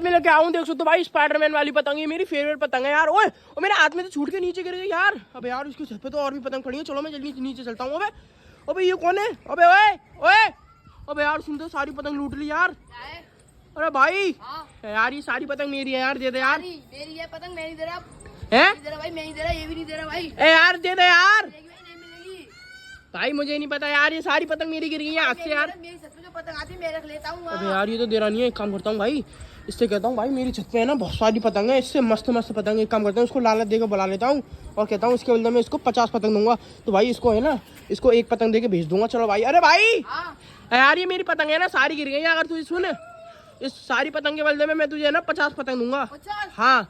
मैं लेके आऊँ देख सकते हो भाई, स्पाइडरमैन वाली पतंग है, मेरी फेवरेट पतंग है यार। ओए और मेरे हाथ में तो छूट के नीचे गिर गई यार। अबे यार इसके छत पे तो और भी पतंग खड़ी है, चलो मैं जल्दी नीचे चलता हूँ। अबे अबे ये कौन है? अबे ओए ओए अबे यार सुन तो, सारी पतंग लूट ली यार। अरे भाई यार ये सारी पतंग मेरी है यार, दे दे यार। मेरी है पतंग, मैं नहीं दे रहा है भाई, मैं नहीं दे रहा, ये भी नहीं दे रहा भाई। ए यार दे दे यार नहीं मिलेगी भाई, मुझे नहीं पता यार, ये सारी पतंग मेरी गिर गई है हाथ से यार। मेरी छत पे जो पतंग आती है मैं रख लेता हूँ। अबे यार ये तो दे रहा नहीं है, एक काम करता हूँ भाई, इससे कहता हूँ भाई मेरी छत पे है ना बहुत सारी पतंग है, इससे मस्त मस्त पतंग, एक काम करता हूँ इसको लालच देकर बुला लेता हूँ और कहता हूँ इसके बदले में इसको 50 पतंग दूंगा। तो भाई इसको है ना, इसको एक पतंग देके भेज दूंगा। चलो भाई। अरे भाई यार ये मेरी पतंग है ना, सारी गिर गई है। अगर तुझे सुन, इस सारी पतंग के बदले में मैं तुझे ना 50 पतंग दूंगा। 50? हाँ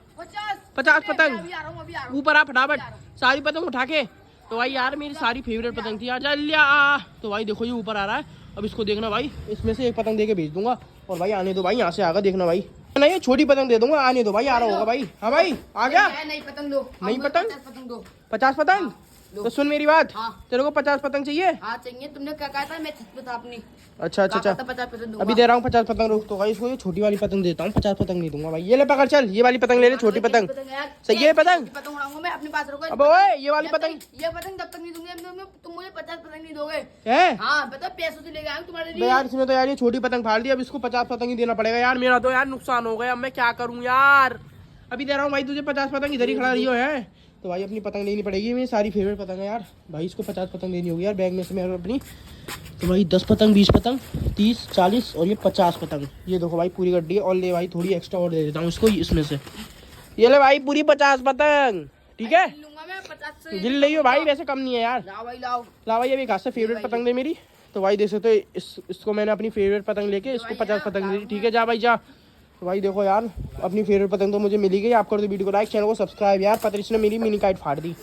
50 पतंग ऊपर आ फटाफट, सारी पतंग उठा के। तो भाई यार मेरी सारी फेवरेट पतंग थी यार, जल्दिया। तो भाई देखो ये ऊपर आ रहा है, अब इसको देखना भाई, इसमें से एक पतंग देके भेज दूंगा। और भाई आने दो भाई, यहाँ से आगा देखना भाई, नहीं ये छोटी पतंग दे दूंगा, आने दो भाई, आ रहा होगा भाई। हाँ भाई आ गया। नहीं पतंग दो, नहीं पतंग? 50 पतंग दो। 50 पतंग? तो सुन मेरी बात, तेरे को 50 पतंग चाहिए? हाँ चाहिए, तुमने क्या कहा था? मैं छत पे था अपनी। अच्छा अच्छा अच्छा, 50 पतंग दूंगा। अभी दे रहा हूँ 50 पतंग। रुक तो भाई इसको ये छोटी वाली पतंग देता हूँ, 50 पतंग नहीं दूंगा भाई। ये ले पकड़, चल ये वाली पतंग ले ले, छोटी पतंग सही है। पतंग पतंग उड़ाऊंगा मैं अपने पास, रखो। अब ओए ये वाली पतंग, ये पतंग तब तक नहीं दूंगी तुम मुझे 50 पतंग नहीं दोगे। है हाँ बता, पैसों से लेके आया हूँ तुम्हारे बे लिए। यार इसमें तो यार ये छोटी पतंग फाड़ दी, अब इसको 50 पतंग ही देना पड़ेगा यार। मेरा तो यार नुकसान हो गया, अब मैं क्या करूँ यार। अभी दे रहा हूँ भाई तुझे 50 पतंग, इधर ही खड़ा रही हो है। तो भाई अपनी पतंग लेनी पड़ेगी, मेरी सारी फेवरेट पतंग है यार भाई। इसको 50 पतंग देनी होगी यार बैग में से मेरे अपनी। तो भाई 10 पतंग, 20 पतंग, 30, 40 और ये 50 पतंग, ये देखो भाई पूरी गड्डी है। और ले भाई थोड़ी एक्स्ट्रा और दे देता हूँ इसको इसमें से, ये ले भाई पूरी 50 पतंग, ठीक है। लूंगा मैं 50 से। गिन रही हो भाई, वैसे कम नहीं है यार। लाओ भाई लाओ। ला भाई अभी घास से फेवरेट पतंग दे मेरी। तो भाई देख सकते हो इसको मैंने अपनी फेवरेट पतंग लेके इसको 50 पतंग दे दी, ठीक है। जा भाई जा। तो भाई देखो यार अपनी फेवरेट पतंग तो मुझे मिली गई। आप कर दो वीडियो को लाइक, चैनल को सब्सक्राइब यार। पतरिश ने मेरी मिनी काइट फाड़ दी।